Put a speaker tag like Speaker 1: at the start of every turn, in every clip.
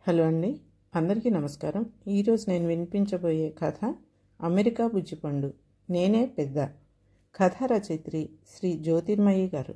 Speaker 1: Hello అండి, అందరికీ నమస్కారం. ఈరోజు నేను వినిపించబోయే కథ అమెరికా బుజ్జిపండు నేనే పెద్ద. కథ రచయిత్రి శ్రీ జ్యోతిర్మయి గారు.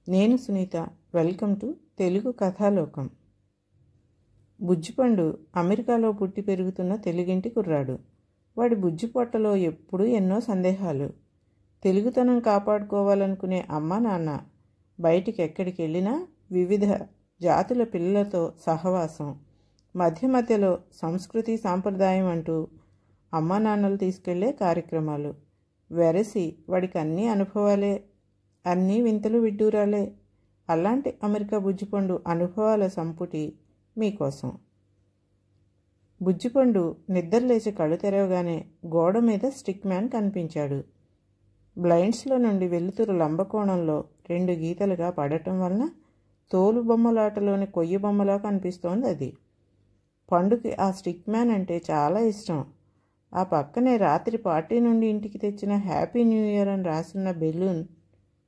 Speaker 1: నేను సునీత. Welcome to Telugu Kathalokam. బుజ్జిపండు అమెరికాలో పుట్టి పెరుగుతున్న తెలుగింటి కుర్రాడు. వాడి బుజ్జి పొట్టలో ఎప్పుడూ ఎన్నో సందేహాలు. తెలుగుతనం కాపాడుకోవాలనుకునే అమ్మా నాన్న బయటికి ఎక్కడికి వెళ్ళినా వివిధ జాతుల పిల్లలతో సహవాసం, మధ్య మధ్యలో సంస్కృతి సాంప్రదాయం అంటూ అమ్మా నాన్నలు తీసుకెళ్లే కార్యక్రమాలు. వెరసి వాడికి అన్నీ అనుభవాలే, అన్నీ వింతలు విడ్డూరాలే. అలాంటి అమెరికా బుజ్జిపండు అనుభవాల సంపుటి మీకోసం. బుజ్జిపండు నిద్రలేచి కళ్ళు తెరవగానే గోడ మీద స్టిక్ మ్యాన్ కనిపించాడు. బ్లైండ్స్లో నుండి వెలుతురు లంబకోణంలో 2 గీతలుగా పడటం వలన తోలు బొమ్మలాటలోని కొయ్య బొమ్మలా కనిపిస్తోంది అది. పండుకి ఆ స్టిక్ మ్యాన్ అంటే చాలా ఇష్టం. ఆ పక్కనే రాత్రి పార్టీ నుండి ఇంటికి తెచ్చిన హ్యాపీ న్యూ ఇయర్ అని రాసిన బెలూన్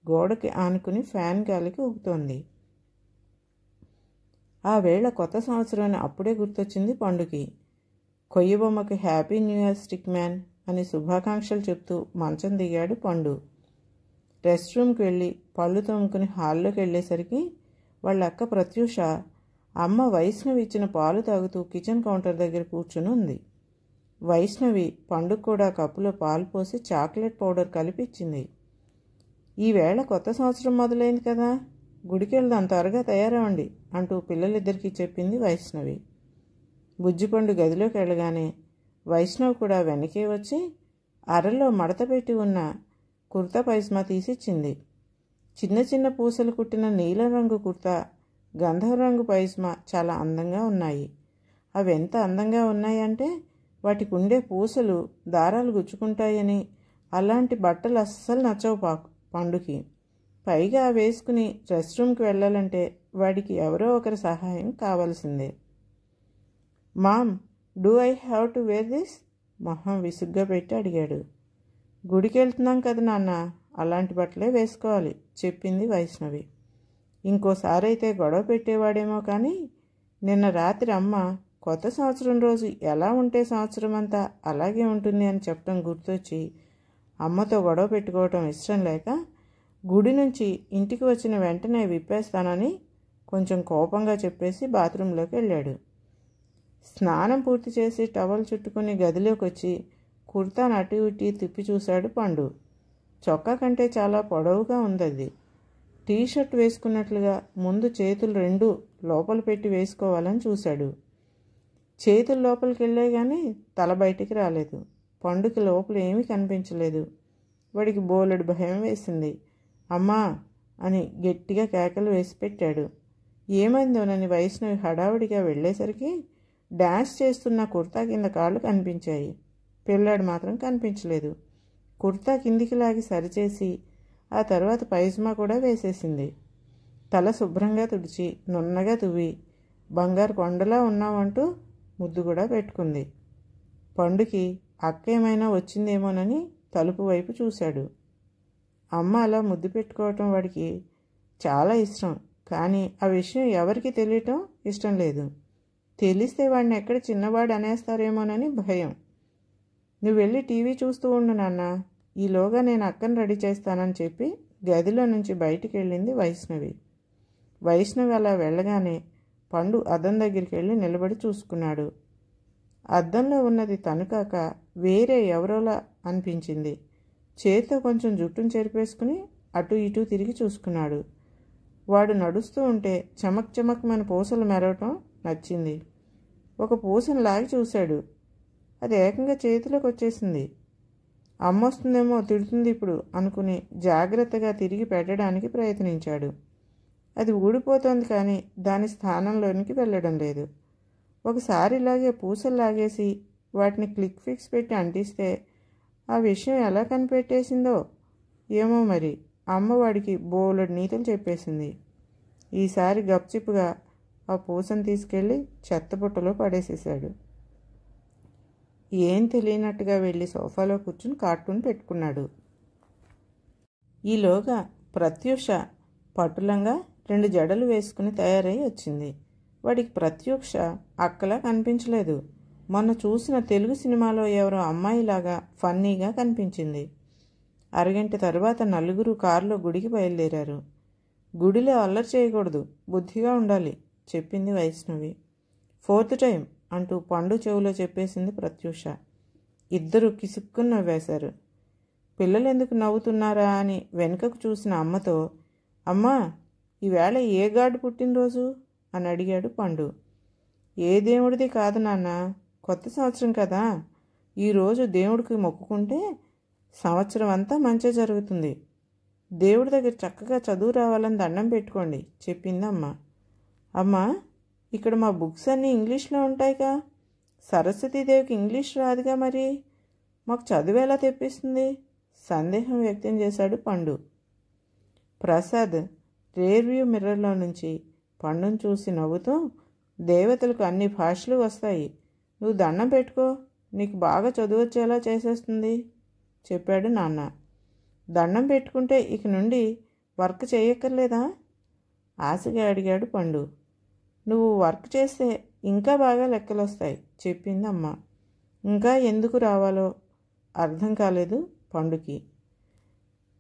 Speaker 1: గోడకి ఆనుకుని ఫ్యాన్ గాలికి ఊగుతోంది. ఆ వేళ కొత్త సంవత్సరాన్ని అప్పుడే గుర్తొచ్చింది పండుకి. కొయ్య బొమ్మకి happy new year stick man అని శుభాకాంక్షలు చెప్తూ మంచం దిగాడు పండు. రెస్ట్ రూమ్కి వెళ్ళి పళ్ళు తోముకుని హాల్లోకి వెళ్ళేసరికి వాళ్ళ అక్క ప్రత్యూష అమ్మ వైష్ణవి ఇచ్చిన పాలు తాగుతూ కిచెన్ కౌంటర్ దగ్గర కూర్చుని ఉంది. వైష్ణవి పండుగ కూడా కప్పులో పాలు పోసి చాక్లెట్ పౌడర్ కలిపి ఇచ్చింది. ఈవేళ కొత్త సంవత్సరం మొదలైంది కదా, గుడికి వెళ్దాం, త్వరగా తయారవండి అంటూ పిల్లలిద్దరికీ చెప్పింది వైష్ణవి. బుజ్జిపండు గదిలోకి వెళ్ళగానే వైష్ణవి కూడా వెనకే వచ్చి అరలో మడత పెట్టి ఉన్న కుర్తా పైస్మా తీసిచ్చింది. చిన్న చిన్న పూసలు కుట్టిన నీలం రంగు కుర్తా, గంధం రంగు పైస్మా చాలా అందంగా ఉన్నాయి. అవి ఎంత అందంగా ఉన్నాయంటే వాటికి ఉండే పూసలు దారాలు గుచ్చుకుంటాయని, అలాంటి బట్టలు అస్సలు నచ్చవు పండుకి. పైగా వేసుకుని రెస్ట్ రూమ్కి వెళ్ళాలంటే వాడికి ఎవరో ఒకరి సహాయం కావాల్సిందే. Ma'am, do I have to wear this? మొహం విసుగ్గా పెట్టి అడిగాడు. గుడికి వెళ్తున్నాం కదా నాన్న, అలాంటి బట్టలే వేసుకోవాలి చెప్పింది వైష్ణవి. ఇంకోసారి అయితే గొడవ పెట్టేవాడేమో కానీ నిన్న రాత్రి అమ్మ కొత్త సంవత్సరం రోజు ఎలా ఉంటే సంవత్సరం అంతా అలాగే ఉంటుంది అని చెప్పడం గుర్తొచ్చి అమ్మతో గొడవ పెట్టుకోవటం ఇష్టం లేక గుడి నుంచి ఇంటికి వచ్చిన వెంటనే విప్పేస్తానని కొంచెం కోపంగా చెప్పేసి బాత్రూంలోకి వెళ్ళాడు. స్నానం పూర్తి చేసి టవల్ చుట్టుకుని గదిలోకి వచ్చి కుర్తాను అటు ఇటు తిప్పి చూశాడు పండు. చొక్కా కంటే చాలా పొడవుగా ఉంది. టీషర్ట్ వేసుకున్నట్లుగా ముందు చేతులు 2 లోపల పెట్టి వేసుకోవాలని చూశాడు. చేతులు లోపలికి వెళ్ళే కానీ తల బయటికి రాలేదు. పండుకి లోపల ఏమీ కనిపించలేదు. వాడికి బోలెడు భయం వేసింది. అమ్మా అని గట్టిగా కేకలు వేసి పెట్టాడు. ఏమైందోనని వైష్ణవి హడావుడిగా వెళ్ళేసరికి డాన్స్ చేస్తున్న కుర్తా కింద కాళ్ళు కనిపించాయి. పిల్లాడు మాత్రం కనిపించలేదు. కుర్తా కిందికి లాగి సరిచేసి ఆ తర్వాత పైజమా కూడా వేసేసింది. తల శుభ్రంగా తుడిచి నున్నగా తువ్వి బంగారు కొండలా ఉన్నామంటూ ముద్దు కూడా పెట్టుకుంది. పండుకి అక్క ఏమైనా వచ్చిందేమోనని తలుపు వైపు చూశాడు. అమ్మ అలా ముద్దు పెట్టుకోవటం వాడికి చాలా ఇష్టం, కానీ ఆ విషయం ఎవరికి తెలియటం ఇష్టం లేదు. తెలిస్తే వాడిని ఎక్కడ చిన్నవాడు అనేస్తారేమోనని భయం. నువ్వు వెళ్ళి టీవీ చూస్తూ ఉండు నాన్న, ఈలోగా నేను అక్కను రెడీ చేస్తానని చెప్పి గదిలో నుంచి బయటికి వెళ్ళింది వైష్ణవి. వైష్ణవి అలా వెళ్ళగానే పండు అద్దం దగ్గరికి వెళ్ళి నిలబడి చూసుకున్నాడు. అద్దంలో ఉన్నది తను కాక వేరే ఎవరోలా అనిపించింది. చేతితో కొంచెం జుట్టును చెరిపేసుకుని అటు ఇటు తిరిగి చూసుకున్నాడు. వాడు నడుస్తూ ఉంటే చమక్ చమక్మని పూసలు మెరవటం నచ్చింది. ఒక పూసను లాగి చూశాడు. అది ఏకంగా చేతిలోకి వచ్చేసింది. అమ్మొస్తుందేమో, తిడుతుంది ఇప్పుడు అనుకుని జాగ్రత్తగా తిరిగి పెట్టడానికి ప్రయత్నించాడు. అది ఊడిపోతోంది కానీ దాని స్థానంలోనికి వెళ్ళడం లేదు. ఒకసారి ఇలాగే పూసలు లాగేసి వాటిని క్లిక్ ఫిక్స్ పెట్టి అంటిస్తే ఆ విషయం ఎలా కనిపెట్టేసిందో ఏమో మరి. అమ్మవాడికి బోలెడు నీతులు చెప్పేసింది. ఈసారి గప్చిప్పుగా ఆ పూసను తీసుకెళ్ళి చెత్తబుట్టలో పడేసేశాడు. ఏం తెలియనట్టుగా వెళ్ళి సోఫాలో కూర్చుని కార్టూన్ పెట్టుకున్నాడు. ఈలోగా ప్రత్యూష పట్టులంగా 2 జడలు వేసుకుని తయారై వచ్చింది. వాడికి ప్రత్యూష అక్కలా కనిపించలేదు. మొన్న చూసిన తెలుగు సినిమాలో ఎవరో అమ్మాయిలాగా ఫన్నీగా కనిపించింది. అరగంట తరువాత నలుగురు కారులో గుడికి బయలుదేరారు. గుడిలో అల్లరి చేయకూడదు, బుద్ధిగా ఉండాలి చెప్పింది వైష్ణవి. 4th టైం అంటూ పండు చెవులో చెప్పేసింది ప్రత్యూష. ఇద్దరు కిసుక్కుని నవ్వేశారు. పిల్లలు ఎందుకు నవ్వుతున్నారా అని వెనుకకు చూసిన అమ్మతో, అమ్మా ఈవేళ ఏ గాడు పుట్టినరోజు అని అడిగాడు పండు. ఏ దేవుడిది కాదు నాన్న, కొత్త సంవత్సరం కదా, ఈరోజు దేవుడికి మొక్కుకుంటే సంవత్సరం అంతా మంచి జరుగుతుంది. దేవుడి దగ్గర చక్కగా చదువు రావాలని దండం పెట్టుకోండి చెప్పిందమ్మ. అమ్మా ఇక్కడ మా బుక్స్ అన్నీ ఇంగ్లీష్లో ఉంటాయిగా, సరస్వతీదేవికి ఇంగ్లీష్ రాదుగా, మరి మాకు చదువు ఎలా తెప్పిస్తుంది సందేహం వ్యక్తం చేశాడు పండు. ప్రసాద్ రేర్ వ్యూ మిర్రర్లో నుంచి పండును చూసి నవ్వుతూ, దేవతలకు అన్ని భాషలు వస్తాయి, నువ్వు దండం పెట్టుకో, నీకు బాగా చదువు వచ్చేలా చేసేస్తుంది చెప్పాడు నాన్న. దండం పెట్టుకుంటే ఇక నుండి వర్క్ చేయక్కర్లేదా ఆశగా అడిగాడు పండు. నువ్వు వర్క్ చేస్తే ఇంకా బాగా లెక్కలు వస్తాయి చెప్పింది అమ్మ. ఇంకా ఎందుకు రావాలో అర్థం కాలేదు పండుకి.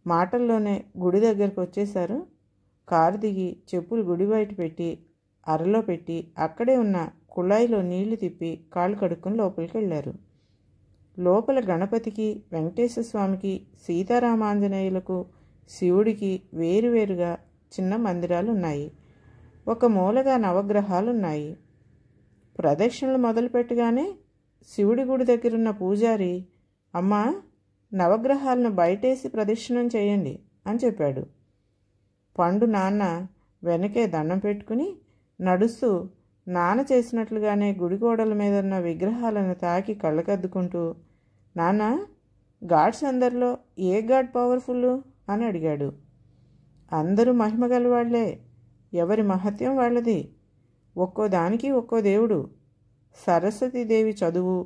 Speaker 1: మాటల్లోనే గుడి దగ్గరకు వచ్చేశారు. కారు దిగి చెప్పులు గుడి బయట పెట్టి అరలో పెట్టి అక్కడే ఉన్న కుళాయిలో నీళ్లు తిప్పి కాళ్ళు కడుక్కొని లోపలికి వెళ్ళారు. లోపల గణపతికి, వెంకటేశ్వర స్వామికి, సీతారామాంజనేయులకు, శివుడికి వేరువేరుగా చిన్న మందిరాలు ఉన్నాయి. ఒక మూలగా నవగ్రహాలున్నాయి. ప్రదక్షిణలు మొదలుపెట్టగానే శివుడి గుడి దగ్గరున్న పూజారి, అమ్మా నవగ్రహాలను బయటేసి ప్రదక్షిణం చేయండి అని చెప్పాడు. పండు నాన్న వెనకే దండం పెట్టుకుని నడుస్తూ నాన్న చేసినట్లుగానే గుడి గోడల మీద ఉన్న విగ్రహాలను తాకి కళ్ళకద్దుకుంటూ, నాన్న గాడ్స్ అందరిలో ఏ గాడ్ పవర్ఫుల్ అని అడిగాడు. అందరూ మహిమ గలవాళ్లే, ఎవరి మహత్యం వాళ్ళది, ఒక్కో దానికి ఒక్కో దేవుడు. సరస్వతీదేవి చదువు,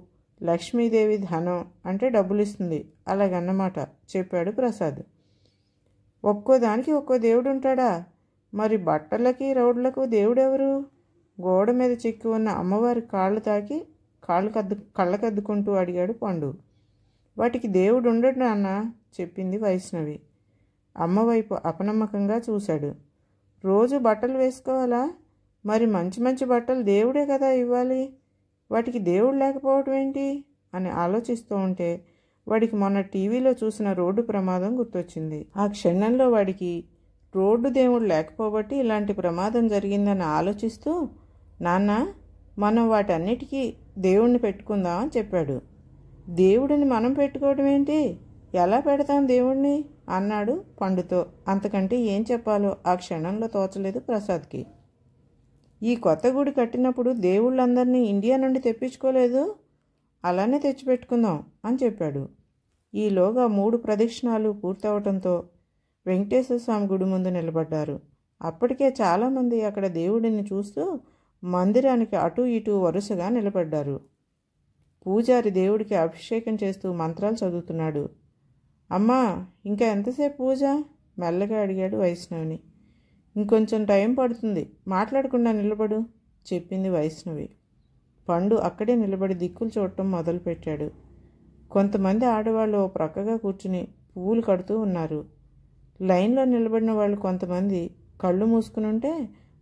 Speaker 1: లక్ష్మీదేవి ధనం అంటే డబ్బులు ఇస్తుంది, అలాగన్నమాట చెప్పాడు ప్రసాద్. ఒక్కో దానికి ఒక్కో దేవుడు ఉంటాడా, మరి బట్టలకి రౌడ్లకు దేవుడెవరు? గోడ మీద చెక్కి ఉన్న అమ్మవారి కాళ్ళు తాకి కళ్ళకద్దుకుంటూ అడిగాడు పండు. వాటికి దేవుడు ఉండడు నాన్న చెప్పింది వైష్ణవి. అమ్మవైపు అపనమ్మకంగా చూశాడు. రోజు బట్టలు వేసుకోవాలా, మరి మంచి మంచి బట్టలు దేవుడే కదా ఇవ్వాలి, వాటికి దేవుడు లేకపోవడం ఏంటి అని ఆలోచిస్తూ ఉంటే వాడికి మొన్న టీవీలో చూసిన రోడ్డు ప్రమాదం గుర్తొచ్చింది. ఆ క్షణంలో వాడికి రోడ్డు దేవుడు లేకపోబట్టి ఇలాంటి ప్రమాదం జరిగిందని ఆలోచిస్తూ, నాన్న మనం వాటన్నిటికీ దేవుణ్ణి పెట్టుకుందాం అని చెప్పాడు. దేవుడిని మనం పెట్టుకోవడం ఏంటి, ఎలా పెడతాం దేవుణ్ణి అన్నాడు పండుతో. అంతకంటే ఏం చెప్పాలో ఆ క్షణంలో తోచలేదు ప్రసాద్కి. ఈ కొత్త గుడి కట్టినప్పుడు దేవుళ్ళందరినీ ఇండియా నుండి తెప్పించుకోలేదు, అలానే తెచ్చిపెట్టుకుందాం అని చెప్పాడు. ఈలోగా 3 ప్రదక్షిణాలు పూర్తవటంతో వెంకటేశ్వర స్వామి గుడి ముందు నిలబడ్డారు. అప్పటికే చాలామంది అక్కడ దేవుడిని చూస్తూ మందిరానికి అటూ ఇటూ వరుసగా నిలబడ్డారు. పూజారి దేవుడికి అభిషేకం చేస్తూ మంత్రాలు చదువుతున్నాడు. అమ్మా ఇంకా ఎంతసేపు పూజ మెల్లగా అడిగాడు వైష్ణవిని. ఇంకొంచెం టైం పడుతుంది, మాట్లాడకుండా నిలబడు చెప్పింది వైష్ణవి. పండు అక్కడే నిలబడి దిక్కులు చూడటం మొదలుపెట్టాడు. కొంతమంది ఆడవాళ్ళు ఓ ప్రక్కగా కూర్చుని పువ్వులు కడుతూ ఉన్నారు. లైన్లో నిలబడిన వాళ్ళు కొంతమంది కళ్ళు మూసుకుని ఉంటే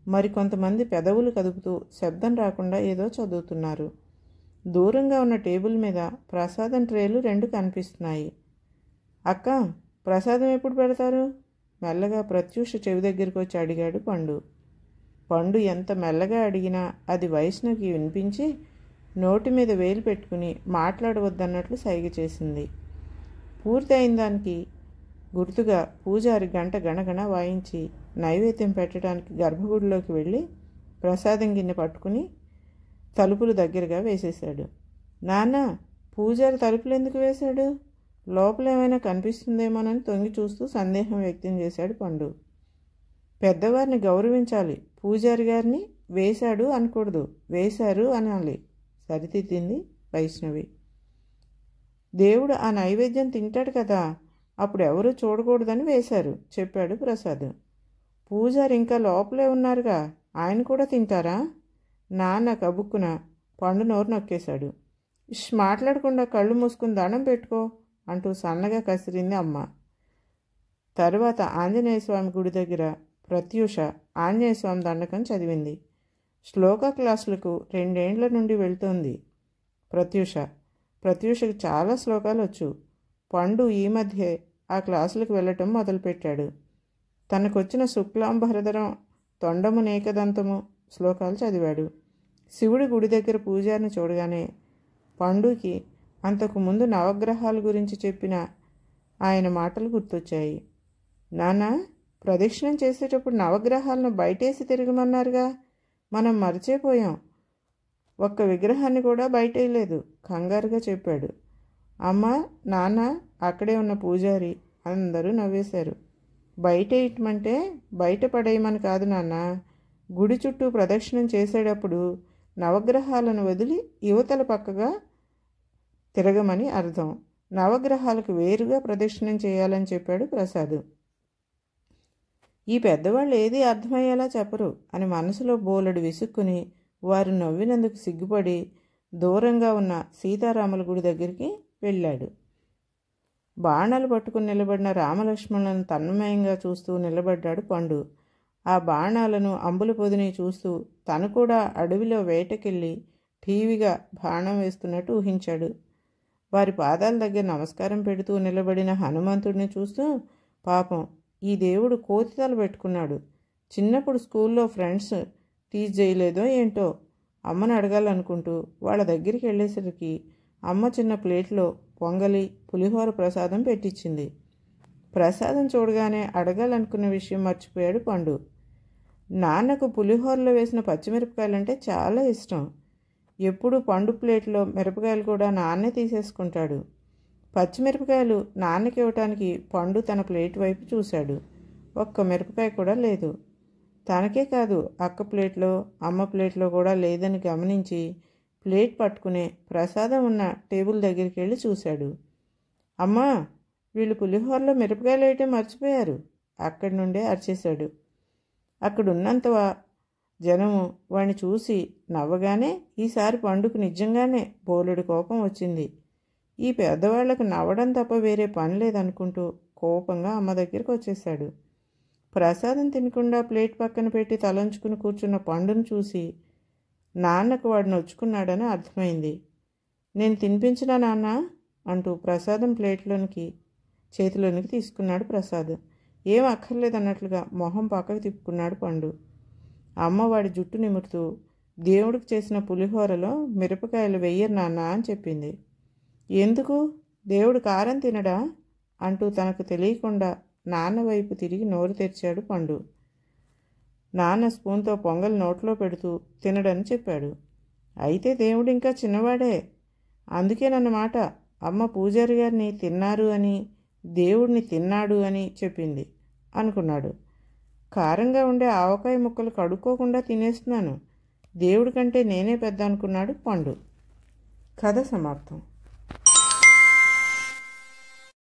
Speaker 1: మరికొంతమంది పెదవులు కదుపుతూ శబ్దం రాకుండా ఏదో చదువుతున్నారు. దూరంగా ఉన్న టేబుల్ మీద ప్రసాదం ట్రేలు 2 కనిపిస్తున్నాయి. అక్క ప్రసాదం ఎప్పుడు పెడతారు మెల్లగా ప్రత్యూష చెవి దగ్గరికి వచ్చి అడిగాడు పండు. పండు ఎంత మెల్లగా అడిగినా అది వైష్ణవికి వినిపించి నోటి మీద వేలు పెట్టుకుని మాట్లాడవద్దన్నట్లు సైగ చేసింది. పూర్తయిన దానికి గుర్తుగా పూజారి గంట గణగణ వాయించి నైవేద్యం పెట్టడానికి గర్భగుడిలోకి వెళ్ళి ప్రసాదం గిన్నె పట్టుకుని తలుపులు దగ్గరగా వేసేశాడు. నాన్న పూజారి తలుపులు ఎందుకు వేశాడు, లోపల ఏమైనా కనిపిస్తుందేమోనని తొంగి చూస్తూ సందేహం వ్యక్తం చేశాడు పండు. పెద్దవారిని గౌరవించాలి, పూజారి గారిని వేశాడు అనకూడదు, వేశారు అనాలి సరిదిద్దింది వైష్ణవి. దేవుడు ఆ నైవేద్యం తింటాడు కదా, అప్పుడు ఎవరూ చూడకూడదని వేశారు చెప్పాడు ప్రసాద్. పూజారి ఇంకా లోపలే ఉన్నారుగా, ఆయన కూడా తింటారా నాన్న కబుక్కున పండు నోరు నొక్కేశాడు. మాట్లాడకుండా కళ్ళు మూసుకుని దండం పెట్టుకో అంటూ సన్నగా కసిరింది అమ్మ. తరువాత ఆంజనేయస్వామి గుడి దగ్గర ప్రత్యూష ఆంజనేయస్వామి దండకం చదివింది. శ్లోక క్లాసులకు 2 ఏండ్ల నుండి వెళ్తోంది ప్రత్యూషకు చాలా శ్లోకాలు వచ్చు. పండు ఈ మధ్యే ఆ క్లాసులకు వెళ్ళటం మొదలుపెట్టాడు. తనకొచ్చిన శుక్లాంబరధరం తొండము నేకదంతము శ్లోకాలు చదివాడు. శివుడి గుడి దగ్గర పూజారిని చూడగానే పండుకి అంతకుముందు నవగ్రహాల గురించి చెప్పిన ఆయన మాటలు గుర్తొచ్చాయి. నాన్న, ప్రదక్షిణం చేసేటప్పుడు నవగ్రహాలను బయటేసి తిరగమన్నారుగా, మనం మర్చిపోయాం. ఒక్క విగ్రహాన్ని కూడా బయటేయలేదు కంగారుగా చెప్పాడు. అమ్మ, నాన్న, అక్కడే ఉన్న పూజారి అందరూ నవ్వేశారు. బయటేయటమంటే బయట పడేయమని కాదు నాన్న, గుడి చుట్టూ ప్రదక్షిణం చేసేటప్పుడు నవగ్రహాలను వదిలి యువతల పక్కగా తిరగమని అర్థం. నవగ్రహాలకు వేరుగా ప్రదక్షిణం చేయాలని చెప్పాడు ప్రసాద్. ఈ పెద్దవాళ్ళు ఏది అర్థమయ్యేలా చెప్పరు అని మనసులో బోలెడు విసుక్కుని వారు నవ్వినందుకు సిగ్గుపడి దూరంగా ఉన్న సీతారాముల గుడి దగ్గరికి వెళ్ళాడు. బాణాలు పట్టుకుని నిలబడిన రామలక్ష్మణులను తన్మయంగా చూస్తూ నిలబడ్డాడు పండు. ఆ బాణాలను అంబుల పొదిని చూస్తూ తను కూడా అడవిలో వేటకెళ్ళి ఠీవిగా బాణం వేస్తున్నట్టు ఊహించాడు. వారి పాదాల దగ్గర నమస్కారం పెడుతూ నిలబడిన హనుమంతుడిని చూస్తూ, పాపం ఈ దేవుడు కోతితలు పెట్టుకున్నాడు. చిన్నప్పుడు స్కూల్లో ఫ్రెండ్స్ టీచ్ చేయలేదో ఏంటో అమ్మని అడగాలనుకుంటూ వాళ్ళ దగ్గరికి వెళ్ళేసరికి అమ్మ చిన్న ప్లేట్లో పొంగలి, పులిహోర ప్రసాదం పెట్టించింది. ప్రసాదం చూడగానే అడగాలనుకున్న విషయం మర్చిపోయాడు పండు. నాన్నకు పులిహోరలో వేసిన పచ్చిమిరపకాయలంటే చాలా ఇష్టం. ఎప్పుడు పండు ప్లేట్లో మిరపకాయలు కూడా నాన్నే తీసేసుకుంటాడు. పచ్చిమిరపకాయలు నాన్నకి ఇవ్వటానికి పండు తన ప్లేట్ వైపు చూశాడు. ఒక్క మిరపకాయ కూడా లేదు. తనకే కాదు, అక్క ప్లేట్లో అమ్మ ప్లేట్లో కూడా లేదని గమనించి ప్లేట్ పట్టుకునే ప్రసాదం ఉన్న టేబుల్ దగ్గరికి వెళ్ళి చూశాడు. అమ్మా, వీళ్ళు పులిహోరలో మిరపకాయలు వేయటం మర్చిపోయారు అక్కడి నుండే అరిచేశాడు. అక్కడున్నంత జనము వాడిని చూసి నవ్వగానే ఈసారి పండుకు నిజంగానే బోలెడు కోపం వచ్చింది. ఈ పెద్దవాళ్లకు నవ్వడం తప్ప వేరే పని లేదనుకుంటూ కోపంగా అమ్మ దగ్గరికి వచ్చేశాడు. ప్రసాదం తినకుండా ప్లేట్ పక్కన పెట్టి తలంచుకుని కూర్చున్న పండును చూసి నాన్నకు వాడు నొచ్చుకున్నాడని అర్థమైంది. నేను తినిపించినా నాన్న అంటూ ప్రసాదం చేతిలోనికి తీసుకున్నాడు ప్రసాద్. ఏం అక్కర్లేదన్నట్లుగా మొహం పక్కకు తిప్పుకున్నాడు పండు. అమ్మ వాడి జుట్టు నిమురుతూ, దేవుడికి చేసిన పులిహోరలో మిరపకాయలు వెయ్యరు నాన్న అని చెప్పింది. ఎందుకు, దేవుడు కారం తినడా అంటూ తనకు తెలియకుండా నాన్న వైపు తిరిగి నోరు తెరిచాడు పండు. నాన్న స్పూన్తో పొంగల్ నోట్లో పెడుతూ తినడని చెప్పాడు. అయితే దేవుడు ఇంకా చిన్నవాడే, అందుకేనన్నమాట అమ్మ పూజారి గారిని తిన్నారు అని దేవుడిని తిన్నాడు అని చెప్పింది అనుకున్నాడు. కారంగా ఉండే ఆవకాయ ముక్కలు కడుక్కోకుండా తినేస్తున్నాను, దేవుడి కంటే నేనే పెద్ద అనుకున్నాడు పండు. కథ సమాప్తం.